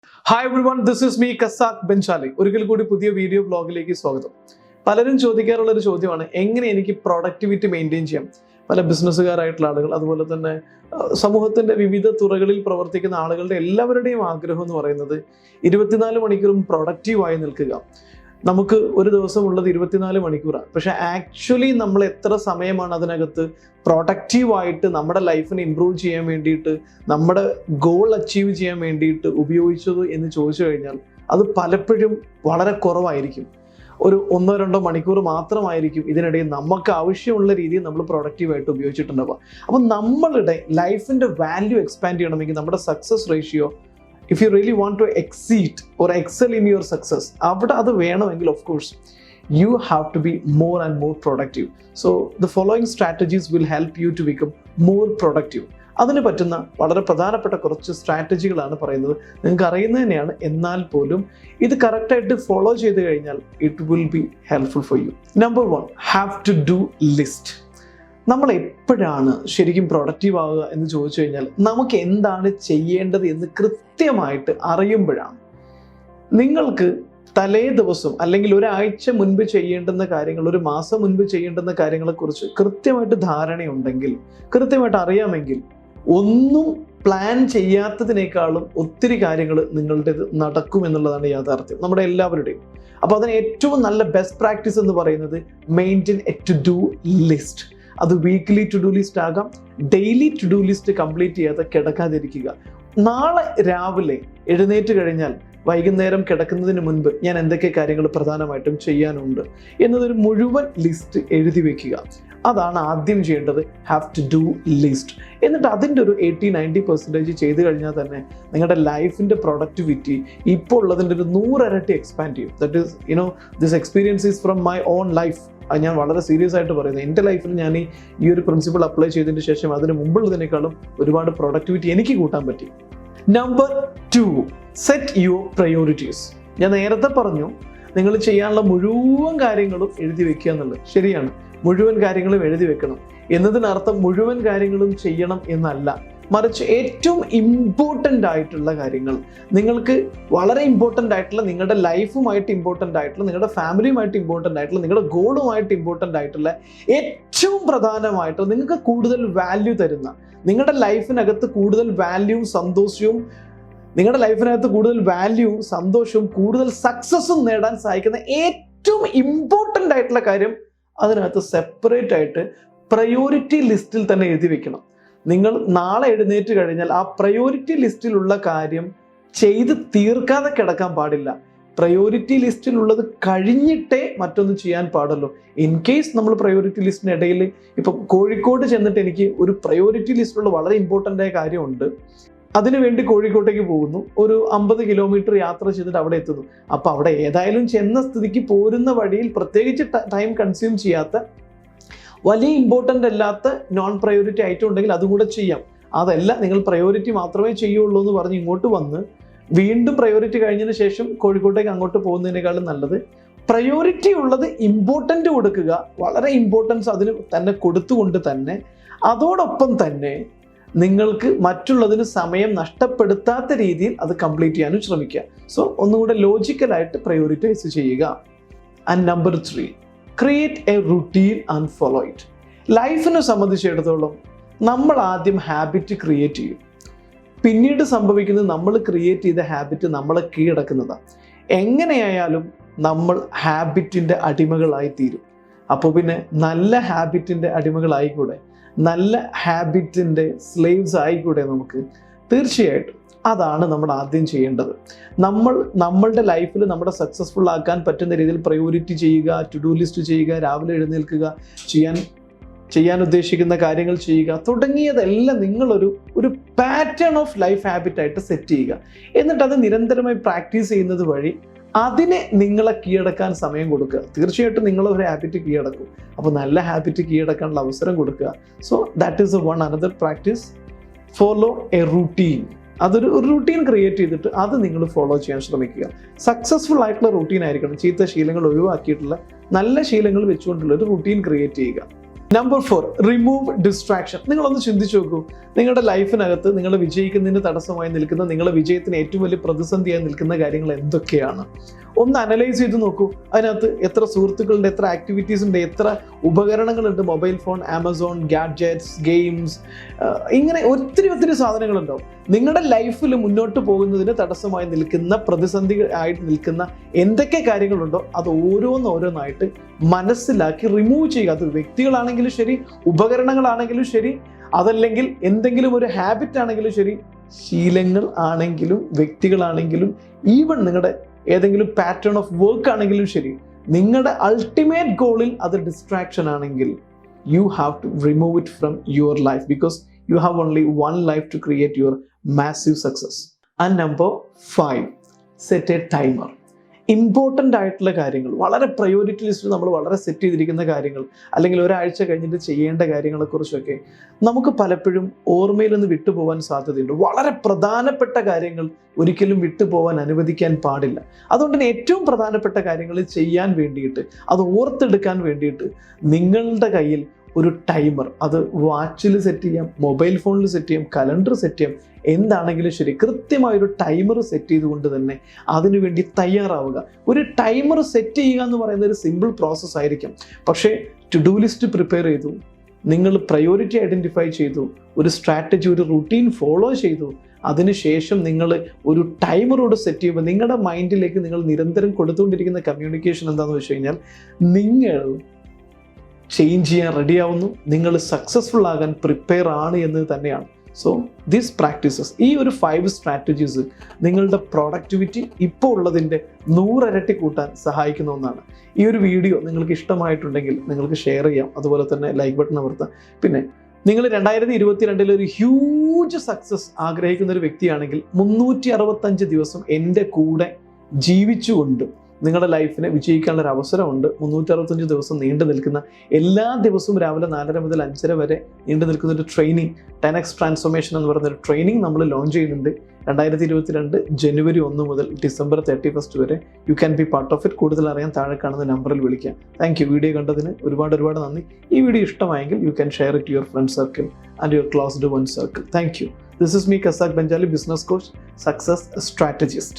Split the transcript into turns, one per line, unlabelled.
Hi everyone, this is me Casac Benjali. ഒരിക്കൽ കൂടി പുതിയ വീഡിയോ ബ്ലോഗിലേക്ക് സ്വാഗതം. പലരും ചോദിക്കാറുള്ള ഒരു ചോദ്യമാണ് എങ്ങനെ എനിക്ക് പ്രൊഡക്ടിവിറ്റി മെയിൻറ്റെയിൻ ചെയ്യാം. പല ബിസിനസ്സുകാരായിട്ടുള്ള ആളുകൾ അതുപോലെ തന്നെ സമൂഹത്തിന്റെ വിവിധ തുറകളിൽ പ്രവർത്തിക്കുന്ന ആളുകളുടെ എല്ലാവരുടെയും ആഗ്രഹം എന്ന് പറയുന്നത് 24 മണിക്കൂറും പ്രൊഡക്റ്റീവായി നിൽക്കുക. നമുക്ക് ഒരു ദിവസം ഉള്ളത് 24 മണിക്കൂറാണ്. പക്ഷെ ആക്ച്വലി നമ്മൾ എത്ര സമയമാണ് അതിനകത്ത് പ്രൊഡക്റ്റീവായിട്ട് നമ്മുടെ ലൈഫിനെ ഇമ്പ്രൂവ് ചെയ്യാൻ വേണ്ടിയിട്ട്, നമ്മുടെ ഗോൾ അച്ചീവ് ചെയ്യാൻ വേണ്ടിയിട്ട് ഉപയോഗിച്ചത് എന്ന് ചോദിച്ചു കഴിഞ്ഞാൽ അത് പലപ്പോഴും വളരെ കുറവായിരിക്കും. ഒരു 1-2 മണിക്കൂർ മാത്രമായിരിക്കും ഇതിനിടയിൽ നമുക്ക് ആവശ്യമുള്ള രീതിയിൽ നമ്മൾ പ്രൊഡക്റ്റീവായിട്ട് ഉപയോഗിച്ചിട്ടുണ്ടാവുക. അപ്പം നമ്മളുടെ ലൈഫിൻ്റെ വാല്യൂ എക്സ്പാൻഡ് ചെയ്യണമെങ്കിൽ നമ്മുടെ success ratio, if you really want to exceed or excel in your success, avada adu venamengil of course you have to be more and more productive. So the following strategies will help you to become more productive. അതിന് പറ്റുന്ന വളരെ പ്രധാനപ്പെട്ട കുറച്ച് സ്ട്രാറ്റജികളാണ് പറയുന്നത്. നിങ്ങൾക്ക് അറിയുന്നത് തന്നെയാണ്, എന്നാൽ പോലും ഇത് കറക്റ്റായിട്ട് ഫോളോ ചെയ്ത് കഴിഞ്ഞാൽ it will be helpful for you. Number 1, have to do list. നമ്മൾ എപ്പോഴാണ് ശരിക്കും പ്രൊഡക്റ്റീവ് ആവുക എന്ന് ചോദിച്ചു കഴിഞ്ഞാൽ നമുക്ക് എന്താണ് ചെയ്യേണ്ടത് എന്ന് കൃത്യമായിട്ട് അറിയുമ്പോഴാണ്. നിങ്ങൾക്ക് തലേ ദിവസം അല്ലെങ്കിൽ ഒരാഴ്ച മുൻപ് ചെയ്യേണ്ടുന്ന കാര്യങ്ങൾ, ഒരു മാസം മുൻപ് ചെയ്യേണ്ടുന്ന കാര്യങ്ങളെക്കുറിച്ച് കൃത്യമായിട്ട് ധാരണയുണ്ടെങ്കിൽ, കൃത്യമായിട്ട് അറിയാമെങ്കിൽ, ഒന്നും പ്ലാൻ ചെയ്യാത്തതിനേക്കാളും ഒത്തിരി കാര്യങ്ങൾ നിങ്ങളുടേത് നടക്കുമെന്നുള്ളതാണ് യാഥാർത്ഥ്യം, നമ്മുടെ എല്ലാവരുടെയും. അപ്പോൾ അതിന് ഏറ്റവും നല്ല ബെസ്റ്റ് പ്രാക്ടീസ് എന്ന് പറയുന്നത് maintain a to do list. അത് വീക്ക്ലി ടു ഡു ലിസ്റ്റ് ആകാം, daily to do list complete ചെയ്യാതെ കിടക്കാതിരിക്കുക. നാളെ രാവിലെ എഴുന്നേറ്റ് കഴിഞ്ഞാൽ വൈകുന്നേരം കിടക്കുന്നതിന് മുൻപ് ഞാൻ എന്തൊക്കെ കാര്യങ്ങൾ പ്രധാനമായിട്ടും ചെയ്യാനുണ്ട് എന്നതൊരു മുഴുവൻ ലിസ്റ്റ് എഴുതി വെക്കുക. അതാണ് ആദ്യം ചെയ്യേണ്ടത്, ഹാവ് ടു ഡു ലിസ്റ്റ്. എന്നിട്ട് അതിൻ്റെ ഒരു 80-90% ചെയ്ത് കഴിഞ്ഞാൽ തന്നെ നിങ്ങളുടെ ലൈഫിൻ്റെ പ്രൊഡക്ടിവിറ്റി ഇപ്പോൾ ഉള്ളതിൻ്റെ ഒരു 100 ഇരട്ടി എക്സ്പാൻഡ് ചെയ്യും. That is this experience is from my own life. അത് ഞാൻ വളരെ സീരിയസ് ആയിട്ട് പറയുന്നത്. എൻ്റെ ലൈഫിൽ ഞാൻ ഈ ഒരു പ്രിൻസിപ്പിൾ അപ്ലൈ ചെയ്തതിന് ശേഷം അതിന് മുമ്പുള്ളതിനേക്കാളും ഒരുപാട് പ്രൊഡക്ടിവിറ്റി എനിക്ക് കൂട്ടാൻ പറ്റി. Number 2, set your priorities. ഞാൻ നേരത്തെ പറഞ്ഞു നിങ്ങൾ ചെയ്യാനുള്ള മുഴുവൻ കാര്യങ്ങളും എഴുതി വെക്കുക എന്നുള്ളത് ശരിയാണ്. മുഴുവൻ കാര്യങ്ങളും എഴുതി വെക്കണം എന്നതിനർത്ഥം മുഴുവൻ കാര്യങ്ങളും ചെയ്യണം എന്നല്ല, മറിച്ച് ഏറ്റവും ഇമ്പോർട്ടൻ്റ് ആയിട്ടുള്ള കാര്യങ്ങൾ, നിങ്ങൾക്ക് വളരെ ഇമ്പോർട്ടൻ്റ് ആയിട്ടുള്ള, നിങ്ങളുടെ ലൈഫുമായിട്ട് ഇമ്പോർട്ടൻ്റ് ആയിട്ടുള്ള, നിങ്ങളുടെ ഫാമിലിയുമായിട്ട് ഇമ്പോർട്ടൻ്റ് ആയിട്ടുള്ള, നിങ്ങളുടെ ഗോളുമായിട്ട് ഇമ്പോർട്ടൻ്റ് ആയിട്ടുള്ള, ഏറ്റവും പ്രധാനമായിട്ട് നിങ്ങൾക്ക് കൂടുതൽ വാല്യൂ തരുന്ന, നിങ്ങളുടെ ലൈഫിനകത്ത് കൂടുതൽ വാല്യൂവും സന്തോഷവും, നിങ്ങളുടെ ലൈഫിനകത്ത് കൂടുതൽ വാല്യൂവും സന്തോഷവും കൂടുതൽ സക്സസ്സും നേടാൻ സഹായിക്കുന്ന ഏറ്റവും ഇമ്പോർട്ടൻ്റ് ആയിട്ടുള്ള കാര്യം അതിനകത്ത് സെപ്പറേറ്റ് ആയിട്ട് പ്രയോറിറ്റി ലിസ്റ്റിൽ തന്നെ എഴുതി വെക്കണം. നിങ്ങൾ നാളെ എഴുന്നേറ്റ് കഴിഞ്ഞാൽ ആ പ്രയോറിറ്റി ലിസ്റ്റിലുള്ള കാര്യം ചെയ്ത് തീർക്കാതെ കിടക്കാൻ പാടില്ല. പ്രയോറിറ്റി ലിസ്റ്റിലുള്ളത് കഴിഞ്ഞിട്ടേ മറ്റൊന്ന് ചെയ്യാൻ പാടുള്ളൂ. ഇൻ കേസ് നമ്മൾ പ്രയോറിറ്റി ലിസ്റ്റിനിടയിൽ ഇപ്പം കോഴിക്കോട് ചെന്നിട്ട് എനിക്ക് ഒരു പ്രയോറിറ്റി ലിസ്റ്റിലുള്ള വളരെ ഇമ്പോർട്ടൻ്റ് ആയ കാര്യമുണ്ട്, അതിനുവേണ്ടി കോഴിക്കോട്ടേക്ക് പോകുന്നു, ഒരു 50 കിലോമീറ്റർ യാത്ര ചെയ്തിട്ട് അവിടെ എത്തുന്നു. അപ്പോൾ അവിടെ ഏതായാലും ചെന്ന സ്ഥിതിക്ക് പോരുന്ന വഴിയിൽ പ്രത്യേകിച്ച് ടൈം കൺസ്യൂം ചെയ്യാത്ത, വലിയ ഇമ്പോർട്ടൻ്റ് അല്ലാത്ത നോൺ പ്രയോറിറ്റി ഐറ്റം ഉണ്ടെങ്കിൽ അതും കൂടെ ചെയ്യാം. അതല്ല നിങ്ങൾ പ്രയോറിറ്റി മാത്രമേ ചെയ്യുള്ളൂ എന്ന് പറഞ്ഞ് ഇങ്ങോട്ട് വന്ന് വീണ്ടും പ്രയോറിറ്റി കഴിഞ്ഞതിന് ശേഷം കോഴിക്കോട്ടേക്ക് അങ്ങോട്ട് പോകുന്നതിനേക്കാളും നല്ലത് പ്രയോറിറ്റി ഉള്ളത് ഇമ്പോർട്ടൻ്റ് കൊടുക്കുക, വളരെ ഇമ്പോർട്ടൻസ് അതിന് തന്നെ കൊടുത്തുകൊണ്ട് തന്നെ അതോടൊപ്പം തന്നെ നിങ്ങൾക്ക് മറ്റുള്ളതിന് സമയം നഷ്ടപ്പെടുത്താത്ത രീതിയിൽ അത് കംപ്ലീറ്റ് ചെയ്യാനും ശ്രമിക്കുക. സോ ഒന്നുകൂടെ ലോജിക്കലായിട്ട് പ്രയോറിറ്റൈസ് ചെയ്യുക. And number 3, create A routine and follow it. ലൈഫിനെ സംബന്ധിച്ചിടത്തോളം നമ്മൾ ആദ്യം ഹാബിറ്റ് ക്രിയേറ്റ് ചെയ്യും, പിന്നീട് സംഭവിക്കുന്നത് നമ്മൾ ക്രിയേറ്റ് ചെയ്ത ഹാബിറ്റ് നമ്മളെ കീഴടക്കുന്നതാണ്. എങ്ങനെയായാലും നമ്മൾ ഹാബിറ്റിൻ്റെ അടിമകളായി തീരും. അപ്പോൾ പിന്നെ നല്ല ഹാബിറ്റിൻ്റെ അടിമകളായിക്കൂടെ, നല്ല ഹാബിറ്റിൻ്റെ സ്ലേവ്സ് ആയിക്കൂടെ നമുക്ക്? തീർച്ചയായിട്ടും അതാണ് നമ്മൾ ആദ്യം ചെയ്യേണ്ടത്. നമ്മളുടെ ലൈഫിൽ നമ്മുടെ സക്സസ്ഫുൾ ആക്കാൻ പറ്റുന്ന രീതിയിൽ പ്രയോറിറ്റി ചെയ്യുക, ടു ഡു ലിസ്റ്റ് ചെയ്യുക, രാവിലെ എഴുന്നേൽക്കുക, ചെയ്യാൻ ഉദ്ദേശിക്കുന്ന കാര്യങ്ങൾ ചെയ്യുക തുടങ്ങിയതെല്ലാം നിങ്ങളൊരു പാറ്റേൺ ഓഫ് ലൈഫ് ഹാബിറ്റായിട്ട് സെറ്റ് ചെയ്യുക. എന്നിട്ട് അത് നിരന്തരമായി പ്രാക്ടീസ് ചെയ്യുന്നത് വഴി അതിനെ നിങ്ങളെ കീഴടക്കാൻ സമയം കൊടുക്കുക. തീർച്ചയായിട്ടും നിങ്ങളൊരു ഹാബിറ്റ് കീഴടക്കും. അപ്പോൾ നല്ല ഹാബിറ്റ് കീഴടക്കാനുള്ള അവസരം കൊടുക്കുക. So that is another practice. Follow A routine. അതൊരു റൂട്ടീൻ ക്രിയേറ്റ് ചെയ്തിട്ട് അത് നിങ്ങൾ ഫോളോ ചെയ്യാൻ ശ്രമിക്കുക. സക്സസ്ഫുൾ ആയിട്ടുള്ള റൂട്ടീൻ ആയിരിക്കണം. ചീത്ത ശീലങ്ങൾ ഒഴിവാക്കിയിട്ടുള്ള നല്ല ശീലങ്ങൾ വെച്ചുകൊണ്ടുള്ള ഒരു റൂട്ടീൻ ക്രിയേറ്റ് ചെയ്യുക. Number 4, remove distraction. നിങ്ങളൊന്ന് ചിന്തിച്ചു നോക്കൂ, നിങ്ങളുടെ ലൈഫിനകത്ത് നിങ്ങൾ വിജയിക്കുന്നതിന് തടസ്സമായി നിൽക്കുന്ന, നിങ്ങളുടെ വിജയത്തിന് ഏറ്റവും വലിയ പ്രതിസന്ധിയായി നിൽക്കുന്ന കാര്യങ്ങൾ എന്തൊക്കെയാണ്? ഒന്ന് അനലൈസ് ചെയ്ത് നോക്കൂ. അതിനകത്ത് എത്ര സുഹൃത്തുക്കളുണ്ട്, എത്ര ആക്ടിവിറ്റീസ് ഉണ്ട്, എത്ര ഉപകരണങ്ങളുണ്ട്, mobile phone, Amazon, gadgets, games, ഇങ്ങനെ ഒത്തിരി സാധനങ്ങളുണ്ടാവും. നിങ്ങളുടെ ലൈഫിൽ മുന്നോട്ട് പോകുന്നതിന് തടസ്സമായി നിൽക്കുന്ന, പ്രതിസന്ധി ആയിട്ട് നിൽക്കുന്ന എന്തൊക്കെ കാര്യങ്ങളുണ്ടോ അത് ഓരോന്നായിട്ട് മനസ്സിലാക്കി റിമൂവ് ചെയ്യുക. അത് വ്യക്തികളാണെങ്കിലും ശരി, ഉപകരണങ്ങളാണെങ്കിലും ശരി, അതല്ലെങ്കിൽ എന്തെങ്കിലും ഒരു ഹാബിറ്റ് ആണെങ്കിലും ശരി, ശീലങ്ങൾ ആണെങ്കിലും വ്യക്തികളാണെങ്കിലും, ഈവൻ നിങ്ങളുടെ ഏതെങ്കിലും പാറ്റേൺ ഓഫ് വർക്ക് ആണെങ്കിലും ശരി, നിങ്ങളുടെ അൾട്ടിമേറ്റ് ഗോളിൽ അത് ഡിസ്ട്രാക്ഷൻ ആണെങ്കിൽ you have to remove it from your life because you have only one life to create your massive success. And number 5, set a timer. Important ആയിട്ടുള്ള കാര്യങ്ങൾ, വളരെ പ്രയോറിറ്റി ലിസ്റ്റിൽ നമ്മൾ വളരെ സെറ്റ് ചെയ്തിരിക്കുന്ന കാര്യങ്ങൾ, അല്ലെങ്കിൽ ഒരാഴ്ച കഴിഞ്ഞിട്ട് ചെയ്യേണ്ട കാര്യങ്ങളെക്കുറിച്ചൊക്കെ നമുക്ക് പലപ്പോഴും ഓർമ്മയിൽ നിന്ന് വിട്ടുപോകാൻ സാധ്യതയുണ്ട്. വളരെ പ്രധാനപ്പെട്ട കാര്യങ്ങൾ ഒരിക്കലും വിട്ടുപോകാൻ അനുവദിക്കാൻ പാടില്ല. അതുകൊണ്ട് തന്നെ ഏറ്റവും പ്രധാനപ്പെട്ട കാര്യങ്ങൾ ചെയ്യാൻ വേണ്ടിയിട്ട്, അത് ഓർത്തെടുക്കാൻ വേണ്ടിയിട്ട് നിങ്ങളുടെ കയ്യിൽ ഒരു ടൈമർ, അത് വാച്ചിൽ സെറ്റ് ചെയ്യാം, മൊബൈൽ ഫോണിൽ സെറ്റ് ചെയ്യാം, കലണ്ടർ സെറ്റ് ചെയ്യാം, എന്താണെങ്കിലും ശരി, കൃത്യമായൊരു ടൈമർ സെറ്റ് ചെയ്തുകൊണ്ട് തന്നെ അതിനുവേണ്ടി തയ്യാറാവുക. ഒരു ടൈമർ സെറ്റ് ചെയ്യുക എന്ന് പറയുന്ന ഒരു സിമ്പിൾ പ്രോസസ്സ് ആയിരിക്കും. പക്ഷേ ടു ഡു ലിസ്റ്റ് പ്രിപ്പയർ ചെയ്തു, നിങ്ങൾ പ്രയോറിറ്റി ഐഡൻറ്റിഫൈ ചെയ്തു, ഒരു സ്ട്രാറ്റജി, ഒരു റുട്ടീൻ ഫോളോ ചെയ്തു, അതിനുശേഷം നിങ്ങൾ ഒരു ടൈമറോട് സെറ്റ് ചെയ്യുമ്പോൾ നിങ്ങളുടെ മൈൻഡിലേക്ക് നിങ്ങൾ നിരന്തരം കൊടുത്തുകൊണ്ടിരിക്കുന്ന കമ്മ്യൂണിക്കേഷൻ എന്താണെന്ന് വെച്ച് കഴിഞ്ഞാൽ, നിങ്ങൾ ചേഞ്ച് ചെയ്യാൻ റെഡിയാവുന്നു, നിങ്ങൾ സക്സസ്ഫുൾ ആകാൻ പ്രിപ്പയർ ആണ് എന്ന് തന്നെയാണ്. സോ ദീസ് പ്രാക്ടീസസ്, ഈ ഒരു 5 സ്ട്രാറ്റജീസ് നിങ്ങളുടെ പ്രൊഡക്ടിവിറ്റി ഇപ്പോൾ ഉള്ളതിൻ്റെ 100 ഇരട്ടി കൂട്ടാൻ സഹായിക്കുന്ന ഒന്നാണ്. ഈ ഒരു വീഡിയോ നിങ്ങൾക്ക് ഇഷ്ടമായിട്ടുണ്ടെങ്കിൽ നിങ്ങൾക്ക് ഷെയർ ചെയ്യാം, അതുപോലെ തന്നെ ലൈക്ക് ബട്ടൺ അമർത്താം. പിന്നെ നിങ്ങൾ 2022 ഒരു ഹ്യൂജ് സക്സസ് ആഗ്രഹിക്കുന്ന ഒരു വ്യക്തിയാണെങ്കിൽ 365 ദിവസം എൻ്റെ കൂടെ ജീവിച്ചുകൊണ്ട് നിങ്ങളുടെ ലൈഫിനെ വിജയിക്കാനുള്ള ഒരു അവസരമുണ്ട്. 365 ദിവസം നീണ്ടു നിൽക്കുന്ന, എല്ലാ ദിവസവും രാവിലെ 4:30 മുതൽ 5:30 വരെ നീണ്ടു നിൽക്കുന്ന ഒരു ട്രെയിനിങ്, 10x ട്രാൻസ്ഫോർമേഷൻ എന്ന് പറയുന്ന ഒരു ട്രെയിനിങ് നമ്മൾ ലോഞ്ച് ചെയ്യുന്നുണ്ട് 2022 ജനുവരി 1 മുതൽ ഡിസംബർ 31 വരെ. You can be part of it. കൂടുതൽ അറിയാൻ താഴെ കാണുന്ന നമ്പറിൽ വിളിക്കാം. Thank you. വീഡിയോ കണ്ടതിന് ഒരുപാട് നന്ദി. ഈ വീഡിയോ ഇഷ്ടമായെങ്കിൽ you can share it to your friend circle and your closed one circle. Thank you. This is me Casac Benjali, business coach, success strategist.